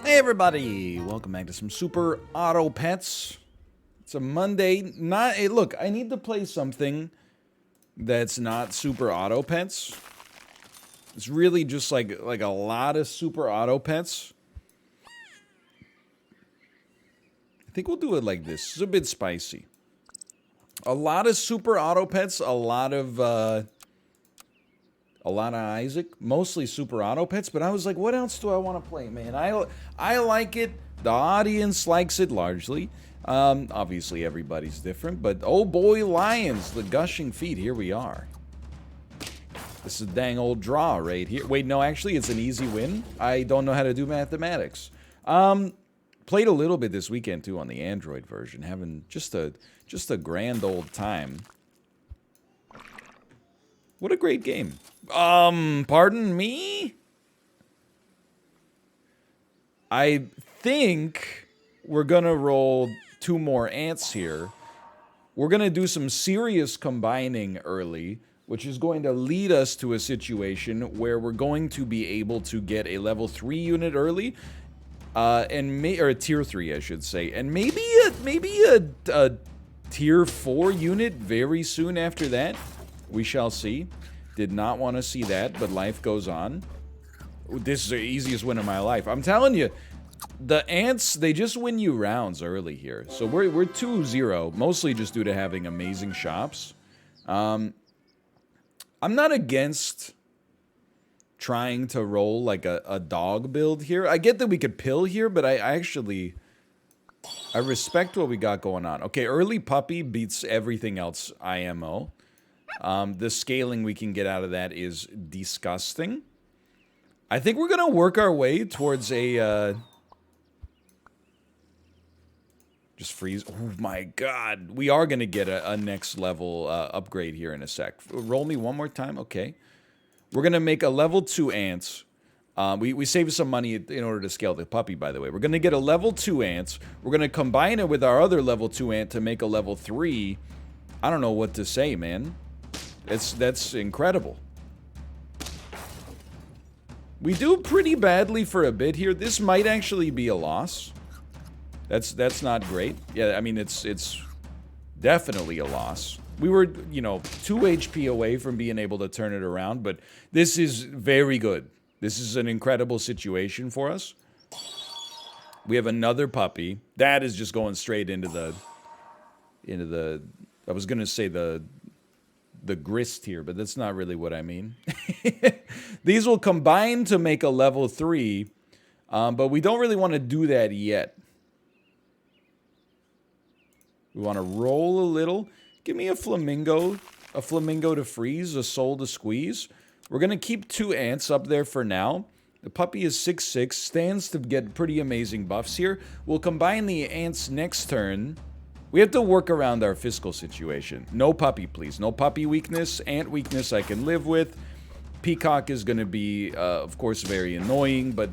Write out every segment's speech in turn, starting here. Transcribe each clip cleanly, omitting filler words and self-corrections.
Hey everybody, welcome back to some Super Auto Pets. It's a Monday, hey, look, I need to play something that's not Super Auto Pets. It's really just like a lot of Super Auto Pets. I think we'll do it like this. It's a bit spicy. A lot of Super Auto Pets, a lot of Isaac, mostly Super Auto Pets, but I was like, what else do I want to play, man? I like it. The audience likes it largely. Obviously, everybody's different, but oh boy, Lions, the gushing feet, here we are. This is a dang old draw right here. Wait, no, actually, it's an easy win. I don't know how to do mathematics. Played a little bit this weekend, too, on the Android version, having just a grand old time. What a great game. Pardon me? I think we're gonna roll 2 more ants here. We're gonna do some serious combining early, which is going to lead us to a situation where we're going to be able to get a level 3 unit early, or a tier 3, I should say, and maybe a tier 4 unit very soon after that. We shall see. Did not want to see that, but life goes on. This is the easiest win of my life. I'm telling you, the ants, they just win you rounds early here. So we're 2-0, mostly just due to having amazing shops. I'm not against trying to roll like a dog build here. I get that we could pill here, but I respect what we got going on. Okay, early puppy beats everything else IMO. The scaling we can get out of that is disgusting. I think we're going to work our way towards a... just freeze. Oh my god. We are going to get a next level upgrade here in a sec. Roll me one more time. Okay. We're going to make a level 2 ants. We saved some money in order to scale the puppy, by the way. We're going to get a level 2 ants. We're going to combine it with our other level 2 ant to make a level 3. I don't know what to say, man. That's incredible. We do pretty badly for a bit here. This might actually be a loss. That's not great. Yeah, I mean, it's definitely a loss. We were, 2 HP away from being able to turn it around, but this is very good. This is an incredible situation for us. We have another puppy. That is just going straight into the I was going to say the grist here, but that's not really what I mean. These will combine to make a level 3, but we don't really want to do that yet. We want to roll a little. Give me a flamingo to freeze, a soul to squeeze. We're going to keep 2 ants up there for now. The puppy is 6'6", stands to get pretty amazing buffs here. We'll combine the ants next turn. We have to work around our fiscal situation. No puppy, please. No puppy weakness. Ant weakness I can live with. Peacock is going to be, of course, very annoying, but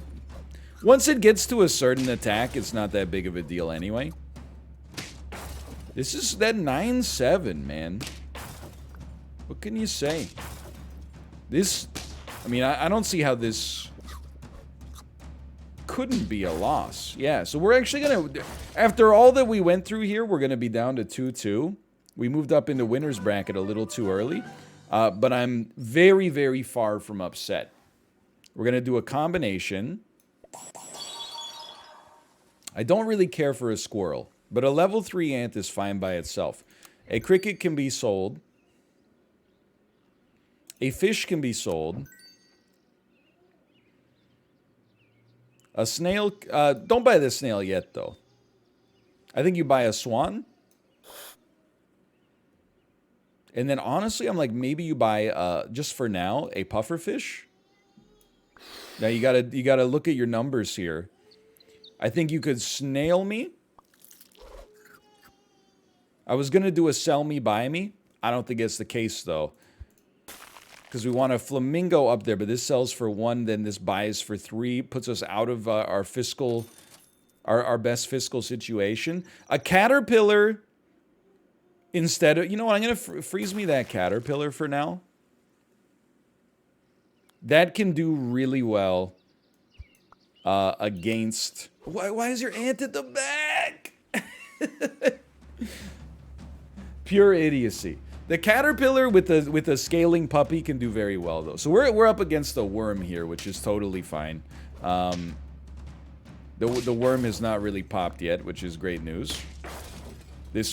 once it gets to a certain attack, it's not that big of a deal anyway. This is that 9-7, man. What can you say? This, I mean, I don't see how this couldn't be a loss. Yeah, so we're actually going to, after all that we went through here, we're going to be down to 2-2. We moved up into winner's bracket a little too early, but I'm very, very far from upset. We're going to do a combination. I don't really care for a squirrel, but a level 3 ant is fine by itself. A cricket can be sold. A fish can be sold. A snail, don't buy the snail yet, though. I think you buy a swan. And then, honestly, I'm like, maybe you buy, just for now, a pufferfish. Now, you gotta look at your numbers here. I think you could snail me. I was gonna do a sell me, buy me. I don't think it's the case, though. Because we want a flamingo up there, but this sells for 1, then this buys for 3, puts us out of our fiscal, our best fiscal situation. A caterpillar instead of, you know what, I'm going to freeze me that caterpillar for now. That can do really well against... Why is your ant at the back? Pure idiocy. The caterpillar with a scaling puppy can do very well, though. So we're up against a worm here, which is totally fine. The worm has not really popped yet, which is great news.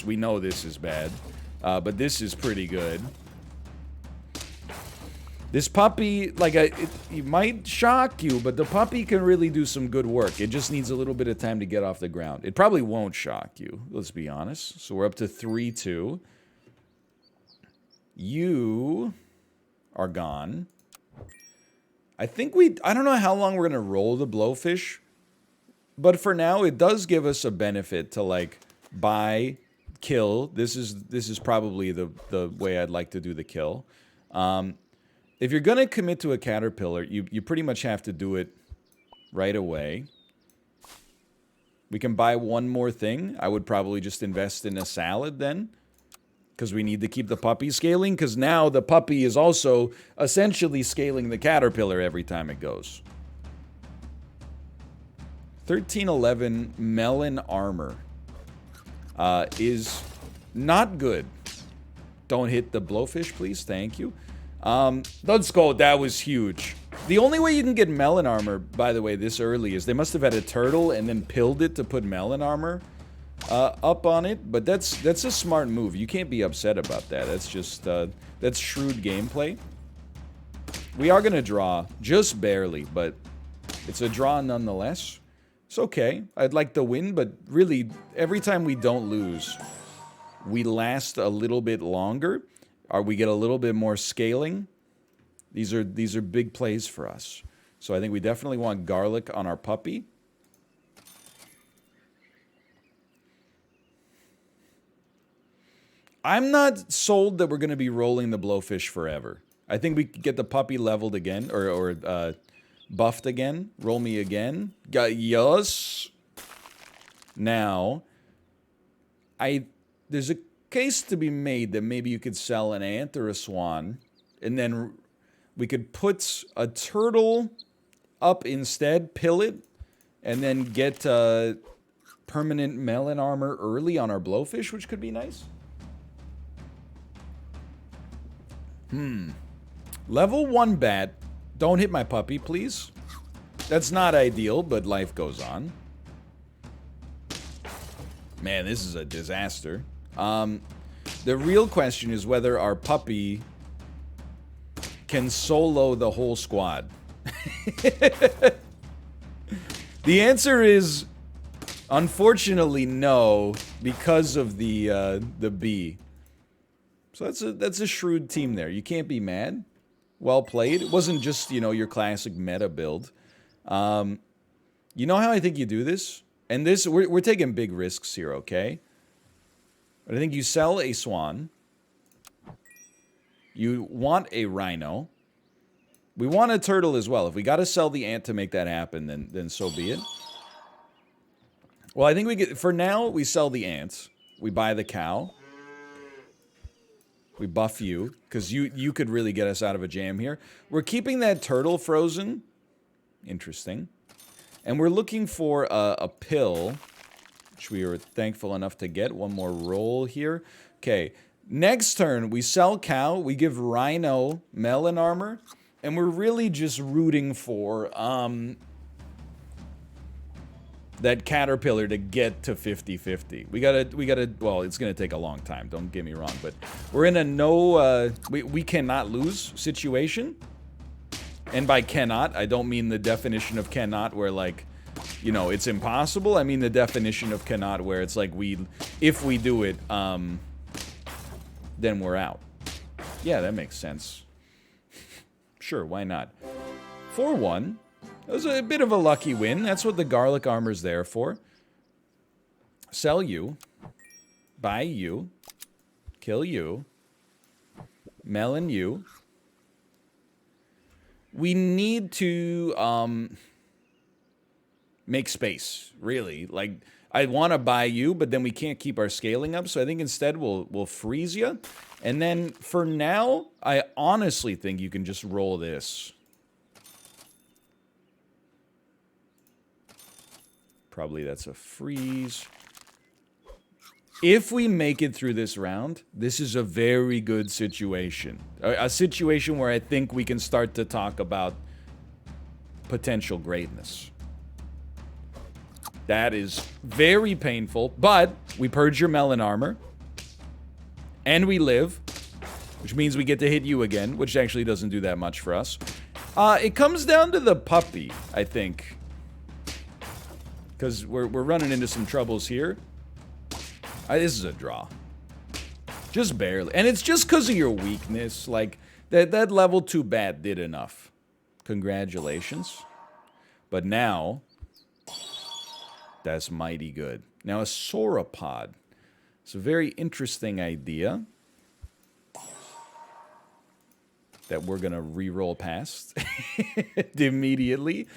We know this is bad, but this is pretty good. This puppy, like, it might shock you, but the puppy can really do some good work. It just needs a little bit of time to get off the ground. It probably won't shock you, let's be honest. So we're up to 3-2. You are gone. I don't know how long we're going to roll the blowfish, but for now, it does give us a benefit to, like, buy, kill. This is probably the way I'd like to do the kill. If you're going to commit to a caterpillar, you pretty much have to do it right away. We can buy one more thing. I would probably just invest in a salad then, because we need to keep the puppy scaling, because now the puppy is also essentially scaling the caterpillar every time it goes. 1311 melon armor is not good. Don't hit the blowfish, please. Thank you. Let's go. That was huge. The only way you can get melon armor, by the way, this early is they must have had a turtle and then pilled it to put melon armor up on it. But that's a smart move. You can't be upset about that. That's just that's shrewd gameplay. We are gonna draw just barely, but it's a draw nonetheless. It's okay. I'd like to win, but really, every time we don't lose, we last a little bit longer. Or we get a little bit more scaling. These are big plays for us. So I think we definitely want garlic on our puppy. I'm not sold that we're going to be rolling the blowfish forever. I think we could get the puppy leveled again, or buffed again. Roll me again. Yes. Now, there's a case to be made that maybe you could sell an ant or a swan, and then we could put a turtle up instead, pill it, and then get permanent melon armor early on our blowfish, which could be nice. Level 1 bat. Don't hit my puppy, please. That's not ideal, but life goes on. Man, this is a disaster. The real question is whether our puppy can solo the whole squad. The answer is, unfortunately, no, because of the bee. So that's a shrewd team there. You can't be mad. Well played. It wasn't just, your classic meta build. You know how I think you do this? And this, we're taking big risks here, okay? But I think you sell a swan. You want a rhino. We want a turtle as well. If we got to sell the ant to make that happen, then so be it. Well, I think for now, we sell the ants. We buy the cow. We buff you, because you could really get us out of a jam here. We're keeping that turtle frozen. Interesting. And we're looking for a pill, which we were thankful enough to get. One more roll here. Okay. Next turn, we sell cow. We give rhino melon armor. And we're really just rooting for that caterpillar to get to 50-50. We gotta, well, it's gonna take a long time, don't get me wrong, but we're in a we cannot lose situation. And by cannot, I don't mean the definition of cannot where, like, it's impossible. I mean the definition of cannot where it's like if we do it, then we're out. Yeah, that makes sense. Sure, why not? 4-1. That was a bit of a lucky win. That's what the garlic armor's there for. Sell you. Buy you. Kill you. Melon you. We need to make space, really. Like, I want to buy you, but then we can't keep our scaling up, so I think instead we'll freeze you. And then, for now, I honestly think you can just roll this. Probably that's a freeze. If we make it through this round, this is a very good situation. A situation where I think we can start to talk about potential greatness. That is very painful, but we purge your melon armor. And we live, which means we get to hit you again, which actually doesn't do that much for us. It comes down to the puppy, I think. Because we're running into some troubles here. This is a draw. Just barely. And it's just because of your weakness. Like, that level 2 bat did enough. Congratulations. But now, that's mighty good. Now, a sauropod. It's a very interesting idea that we're going to re-roll past immediately.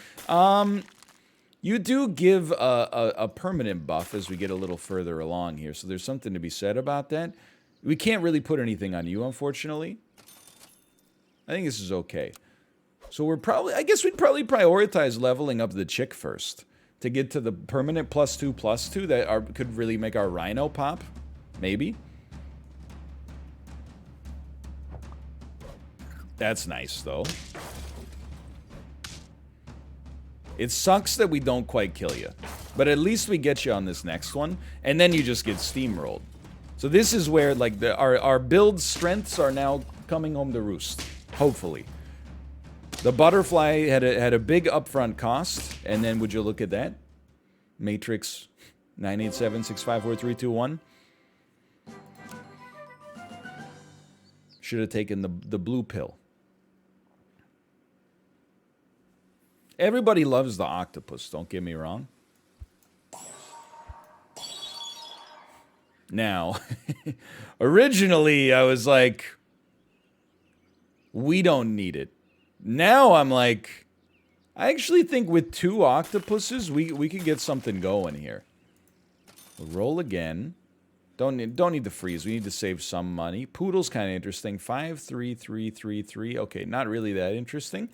You do give a permanent buff as we get a little further along here, so there's something to be said about that. We can't really put anything on you, unfortunately. I think this is okay. So we're probably, I guess we'd probably prioritize leveling up the chick first to get to the permanent +2/+2 that could really make our rhino pop. Maybe. That's nice, though. It sucks that we don't quite kill you. But at least we get you on this next one. And then you just get steamrolled. So this is where, like, our build strengths are now coming home to roost. Hopefully. The butterfly had a big upfront cost. And then would you look at that? Matrix 987654321. Should have taken the blue pill. Everybody loves the octopus, don't get me wrong. Now, originally I was like, we don't need it. Now I'm like, I actually think with 2 octopuses, we could get something going here. We'll roll again. Don't need to freeze. We need to save some money. Poodle's kind of interesting. 5, 3, 3, 3, 3. Okay, not really that interesting.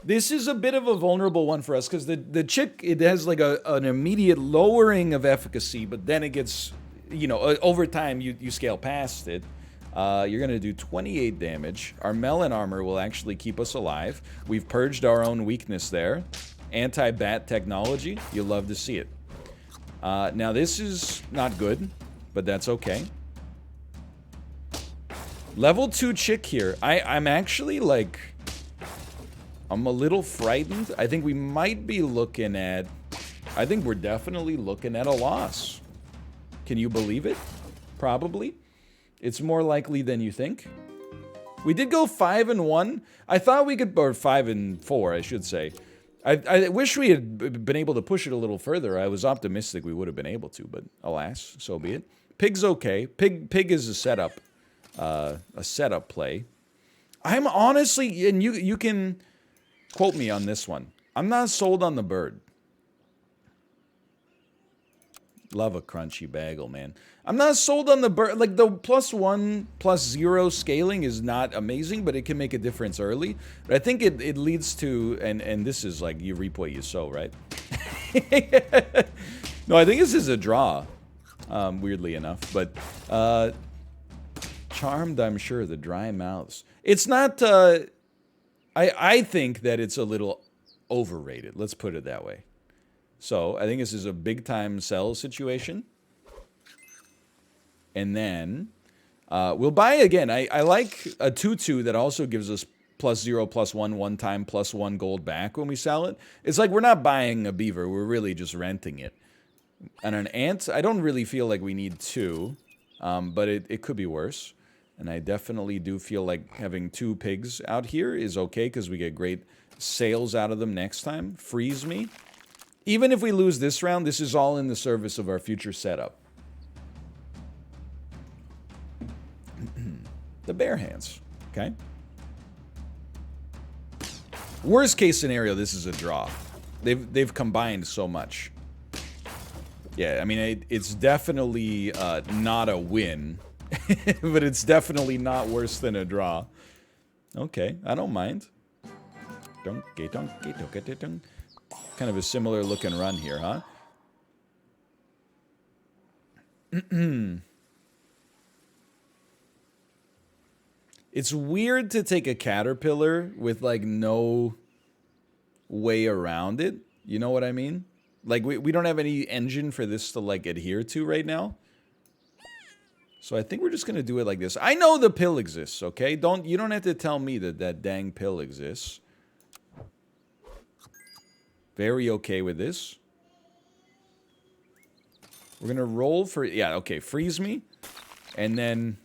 This is a bit of a vulnerable one for us because the chick, it has like an immediate lowering of efficacy, but then it gets, you know, over time you scale past it. You're going to do 28 damage. Our melon armor will actually keep us alive. We've purged our own weakness there. Anti-bat technology. You'll love to see it. Now this is not good, but that's okay. Level 2 chick here. I'm actually like, I'm a little frightened. I think we might be looking at, I think we're definitely looking at a loss. Can you believe it? Probably. It's more likely than you think. We did go 5-1. I thought we could, or 5-4, I should say. I wish we had been able to push it a little further. I was optimistic we would have been able to, but alas, so be it. Pig's okay. Pig is a setup play. I'm honestly, and you can quote me on this one. I'm not sold on the bird. Love a crunchy bagel, man. I'm not sold on the bird. Like, the +1/+0 scaling is not amazing, but it can make a difference early. But I think it leads to, and this is like, you reap what you sow, right? No, I think this is a draw, weirdly enough. But Charmed, I'm sure, the dry mouths. It's not, I think that it's a little overrated. Let's put it that way. So, I think this is a big-time sell situation. And then, we'll buy again. I like a 2/2 that also gives us +0/+1 one time, +1 gold back when we sell it. It's like we're not buying a beaver. We're really just renting it. And an ant, I don't really feel like we need 2. But it could be worse. And I definitely do feel like having 2 pigs out here is okay because we get great sales out of them next time. Freeze me. Even if we lose this round, this is all in the service of our future setup. The bare hands, okay? Worst case scenario, this is a draw. They've combined so much. Yeah, I mean, it's definitely not a win, but it's definitely not worse than a draw. Okay, I don't mind. Kind of a similar look and run here, huh? It's weird to take a caterpillar with, like, no way around it. You know what I mean? Like, we don't have any engine for this to, like, adhere to right now. So I think we're just going to do it like this. I know the pill exists, okay? You don't have to tell me that that dang pill exists. Very okay with this. We're going to roll for... Yeah, okay. Freeze me. And then...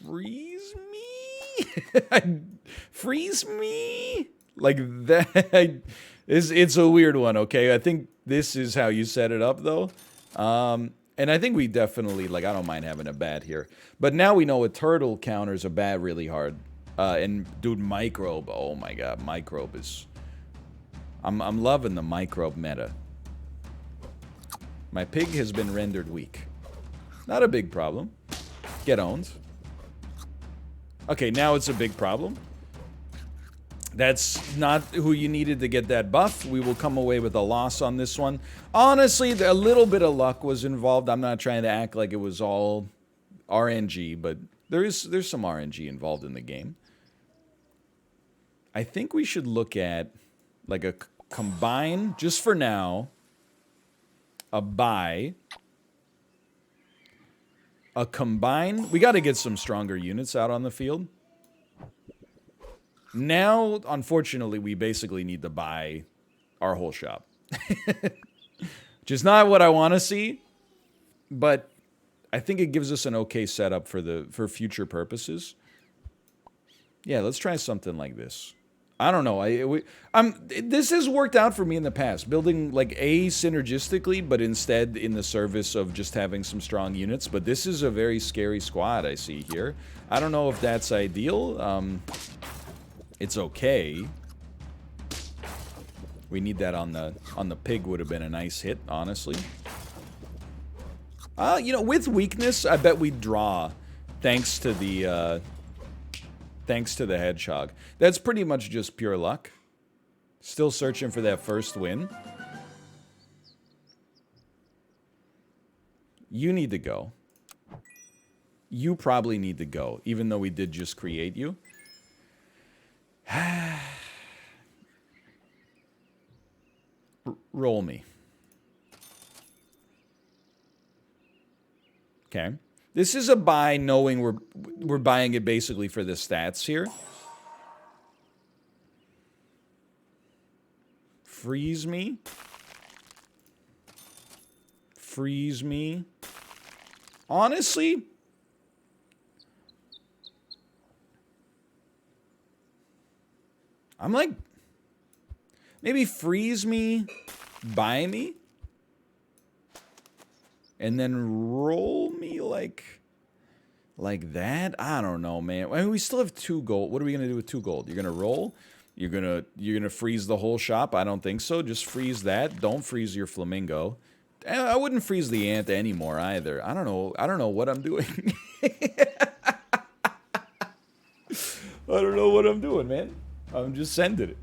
Freeze me? Freeze me? Like that... It's a weird one, okay? I think this is how you set it up, though. And I think we definitely... Like, I don't mind having a bat here. But now we know a turtle counters a bat really hard. And, dude, Microbe. Oh, my God. Microbe is... I'm loving the Microbe meta. My pig has been rendered weak. Not a big problem. Get owned. Okay, now it's a big problem. That's not who you needed to get that buff. We will come away with a loss on this one. Honestly, a little bit of luck was involved. I'm not trying to act like it was all RNG, but there's some RNG involved in the game. I think we should look at like a combine, just for now, a buy, a combine. We got to get some stronger units out on the field. Now, unfortunately, we basically need to buy our whole shop. Which is not what I want to see, but I think it gives us an okay setup for future purposes. Yeah, let's try something like this. I don't know. This has worked out for me in the past, building like synergistically, but instead in the service of just having some strong units. But this is a very scary squad I see here. I don't know if that's ideal. It's okay. We need that on the pig. Would have been a nice hit, honestly. You know, with weakness, I bet we draw, thanks to the hedgehog. That's pretty much just pure luck. Still searching for that first win. You need to go. You probably need to go, even though we did just create you. Roll me. Okay. This is a buy, knowing we're buying it basically for the stats here. Freeze me. Freeze me. Honestly, I'm like, maybe freeze me, buy me, and then roll me like that. I don't know, man. I mean, we still have 2 gold. What are we gonna do with 2 gold? You're gonna roll? You're gonna freeze the whole shop? I don't think so. Just freeze that. Don't freeze your flamingo. I wouldn't freeze the ant anymore either. I don't know what I'm doing. I don't know what I'm doing, man. I'm just sending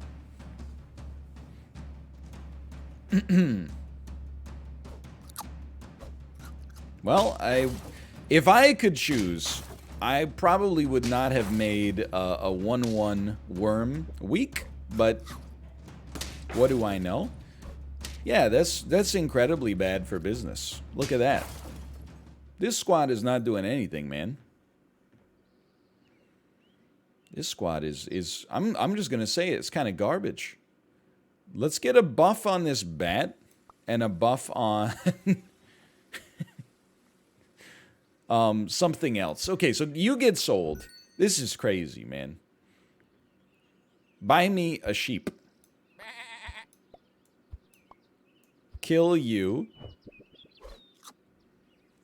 it. Well, if I could choose, I probably would not have made a 1-1 worm weak, but what do I know? Yeah, that's incredibly bad for business. Look at that. This squad is not doing anything, man. This squad is I'm just gonna say it's kind of garbage. Let's get a buff on this bat and a buff on something else. Okay, so you get sold. This is crazy, man. Buy me a sheep. Kill you.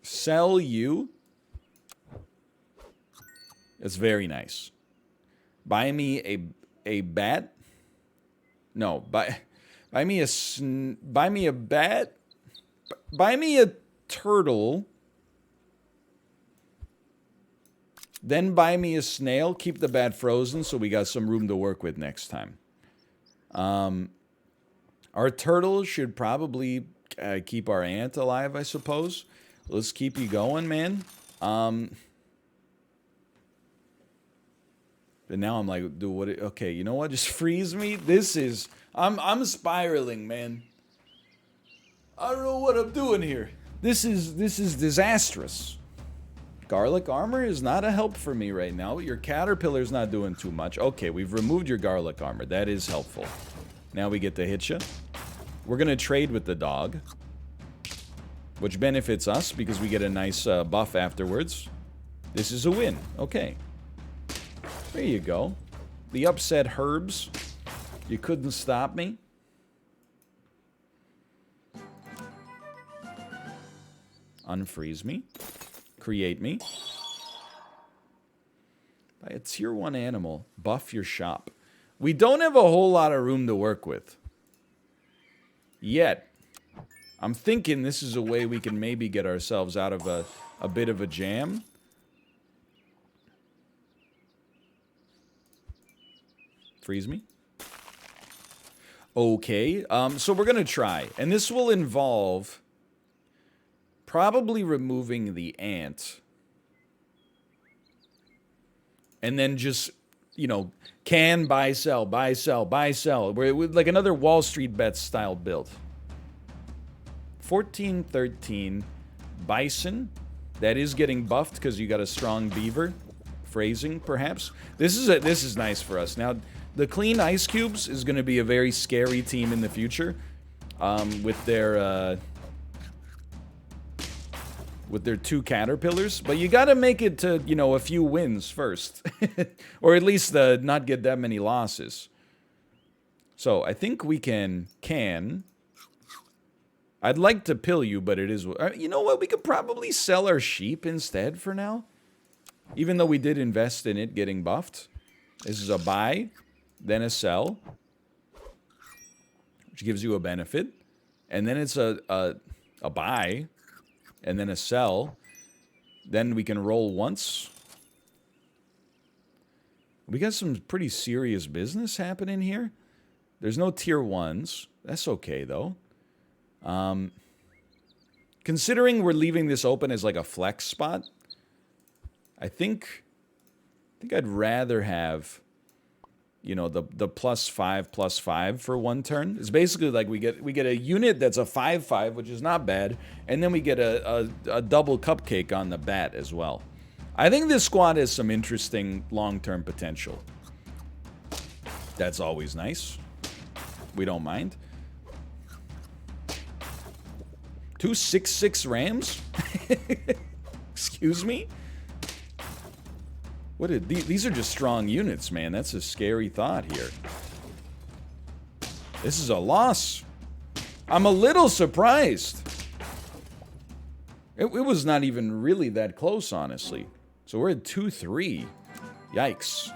Sell you. It's very nice. Buy me a bat. No, buy me a bat. Buy me a turtle. Then buy me a snail. Keep the bat frozen so we got some room to work with next time. Our turtle should probably keep our ant alive, I suppose. Let's keep you going, man. But now I'm like, dude, what? Okay, you know what? Just freeze me. This is... I'm spiraling, man. I don't know what I'm doing here. This is disastrous. Garlic armor is not a help for me right now. Your caterpillar's not doing too much. Okay, we've removed your garlic armor. That is helpful. Now we get to hit you. We're going to trade with the dog, which benefits us because we get a nice buff afterwards. This is a win. Okay. There you go. The upset herbs. You couldn't stop me. Unfreeze me. Create me. Buy a tier 1 animal. Buff your shop. We don't have a whole lot of room to work with. Yet. I'm thinking this is a way we can maybe get ourselves out of a bit of a jam. Freeze me. Okay. So we're going to try. And this will involve probably removing the ant. And then just, you know, can, buy, sell, buy, sell, buy, sell. We're like another Wall Street Bets style build. 14-13. Bison. That is getting buffed because you got a strong beaver. Phrasing, perhaps. This is nice for us. Now, the clean ice cubes is going to be a very scary team in the future. With their 2 caterpillars, but you gotta make it to, you know, a few wins first. Or at least not get that many losses. So, I think we can... I'd like to pill you, but it is... You know what? We could probably sell our sheep instead for now. Even though we did invest in it getting buffed. This is a buy, then a sell. Which gives you a benefit. And then it's a buy... and then a sell. Then we can roll once. We got some pretty serious business happening here. There's no tier 1s. That's okay, though. Considering we're leaving this open as like a flex spot, I think I'd rather have, you know, the +5/+5 for one turn. It's basically like we get a unit that's a 5/5, which is not bad, and then we get a double cupcake on the bat as well. I think this squad has some interesting long-term potential. That's always nice. We don't mind. 2 6/6 Rams? Excuse me? These are just strong units, man. That's a scary thought here. This is a loss. I'm a little surprised. It was not even really that close, honestly. So we're at 2-3. Yikes.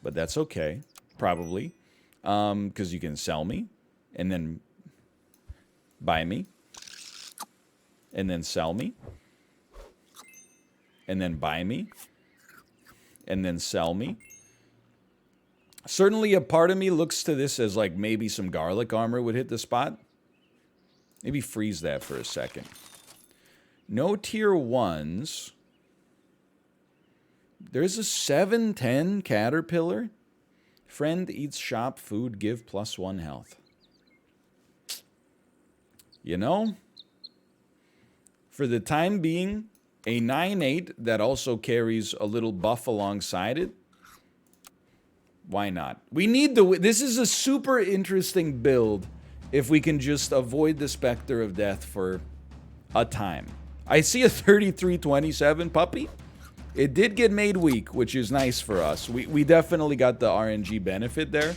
But that's okay. Probably. Because you can sell me. And then buy me. And then sell me. And then buy me. And then sell me. Certainly a part of me looks to this as like maybe some garlic armor would hit the spot. Maybe freeze that for a second. No tier 1s. There's a 7/10 caterpillar. Friend eats shop food, give +1 health. You know, for the time being, a 9/8 that also carries a little buff alongside it. Why not? We need the... This is a super interesting build if we can just avoid the specter of death for a time. I see a 33-27 puppy. It did get made weak, which is nice for us. We definitely got the RNG benefit there.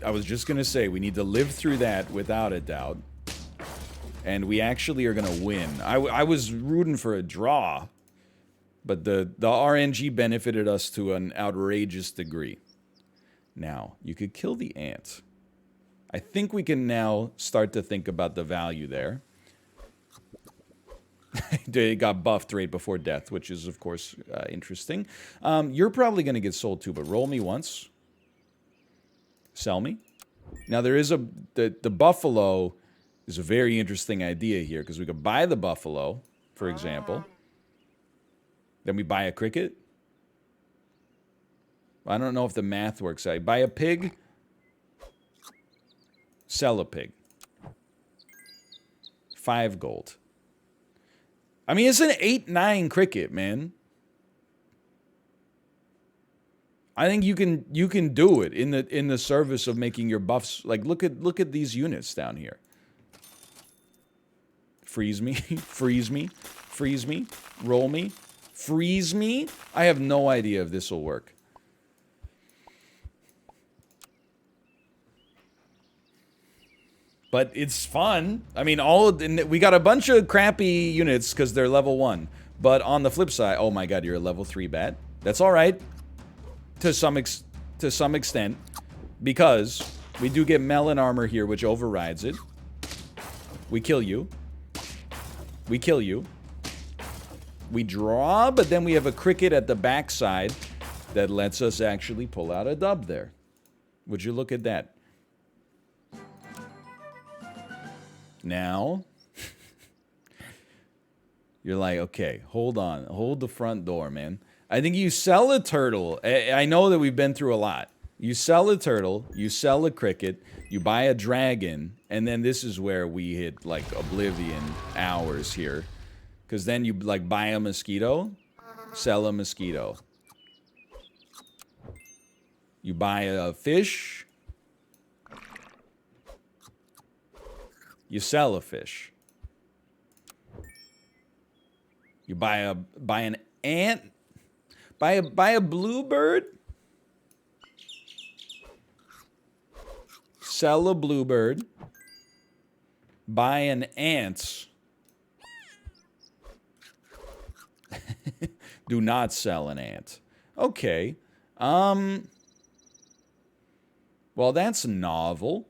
I was just going to say, we need to live through that without a doubt. And we actually are going to win. I was rooting for a draw. But the RNG benefited us to an outrageous degree. Now, you could kill the ant. I think we can now start to think about the value there. They got buffed right before death, which is, of course, interesting. You're probably going to get sold too, but roll me once. Sell me. Now, there is the buffalo is a very interesting idea here, because we could buy the buffalo, for example. Then we buy a cricket. I don't know if the math works. I buy a pig, sell a pig. 5 gold. I mean, it's an 8-9 cricket, man. I think you can do it in the service of making your buffs. Like, look at these units down here. Freeze me, freeze me, freeze me, roll me, freeze me. I have no idea if this will work. But it's fun. I mean, we got a bunch of crappy units because they're level 1. But on the flip side, oh my god, you're a level 3 bat. That's all right, to some extent, because we do get melon armor here, which overrides it. We kill you. We kill you. We draw, but then we have a cricket at the backside that lets us actually pull out a dub there. Would you look at that? Now, you're like, okay, hold on. Hold the front door, man. I think you sell a turtle. I know that we've been through a lot. You sell a turtle, you sell a cricket, you buy a dragon, and then this is where we hit, like, oblivion hours here. Because then you, like, buy a mosquito, sell a mosquito. You buy a fish, you sell a fish. You buy an ant, buy a bluebird, sell a bluebird, buy an ant. Do not sell an ant. Okay. Well, that's novel.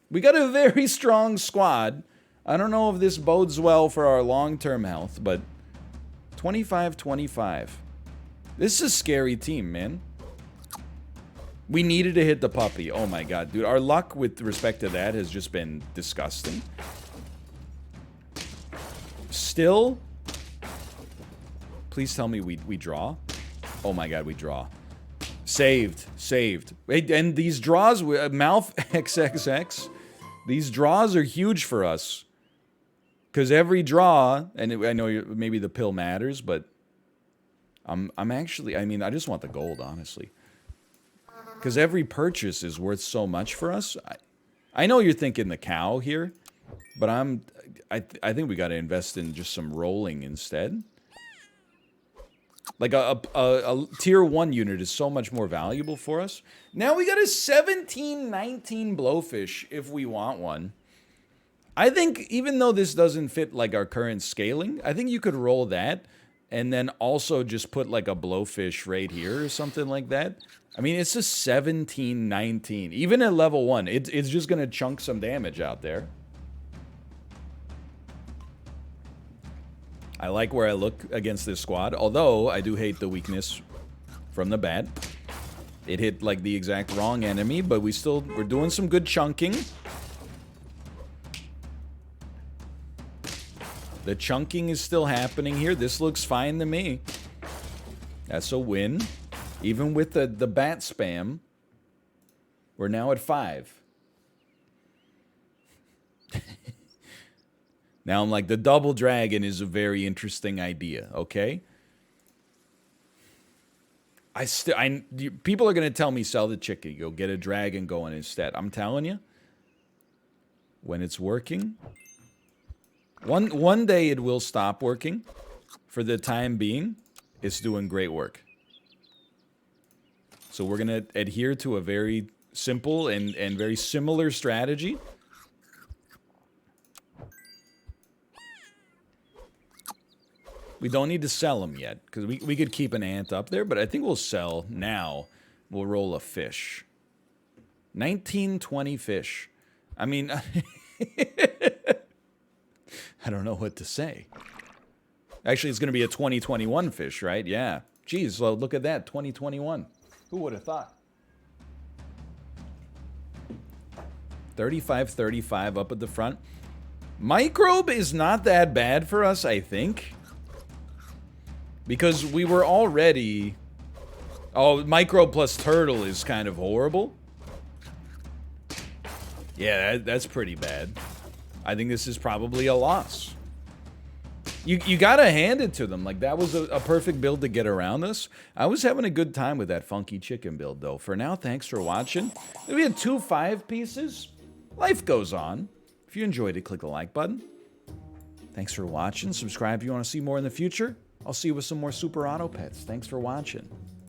We got a very strong squad. I don't know if this bodes well for our long-term health, but 25-25. This is a scary team, man. We needed to hit the puppy. Oh my god, dude. Our luck with respect to that has just been disgusting. Still, please tell me we draw. Oh my god, we draw. Saved. Wait, and these draws, mouth XXX, these draws are huge for us. Because every draw, and I know maybe the pill matters, but I'm actually, I mean, I just want the gold, honestly. Because every purchase is worth so much for us. I know you're thinking the cow here, but I think we got to invest in just some rolling instead. Like a tier 1 unit is so much more valuable for us. Now we got a 17-19 blowfish if we want one. I think even though this doesn't fit like our current scaling, I think you could roll that and then also just put like a blowfish right here or something like that. I mean, it's a 17-19. Even at level 1, it's just going to chunk some damage out there. I like where I look against this squad, although I do hate the weakness from the bat. It hit like the exact wrong enemy, but we're doing some good chunking. The chunking is still happening here. This looks fine to me. That's a win. Even with the bat spam, we're now at 5. Now I'm like, the double dragon is a very interesting idea, okay? People are going to tell me sell the chicken, go get a dragon going instead. I'm telling you, when it's working, one day it will stop working. For the time being, it's doing great work. So we're going to adhere to a very simple and very similar strategy. We don't need to sell them yet, because we could keep an ant up there, but I think we'll sell now. We'll roll a fish. 19-20 fish. I mean, I don't know what to say. Actually, it's going to be a 2021 fish, right? Yeah. Geez, well, look at that, 2021. Who would have thought? 35-35 up at the front. Microbe is not that bad for us, I think. Because we were already... Oh, Microbe plus Turtle is kind of horrible. Yeah, that's pretty bad. I think this is probably a loss. You gotta hand it to them. Like, that was a perfect build to get around this. I was having a good time with that funky chicken build, though. For now, thanks for watching. We had 2 5-pieces. Life goes on. If you enjoyed it, click the like button. Thanks for watching. Subscribe if you want to see more in the future. I'll see you with some more Super Auto Pets. Thanks for watching.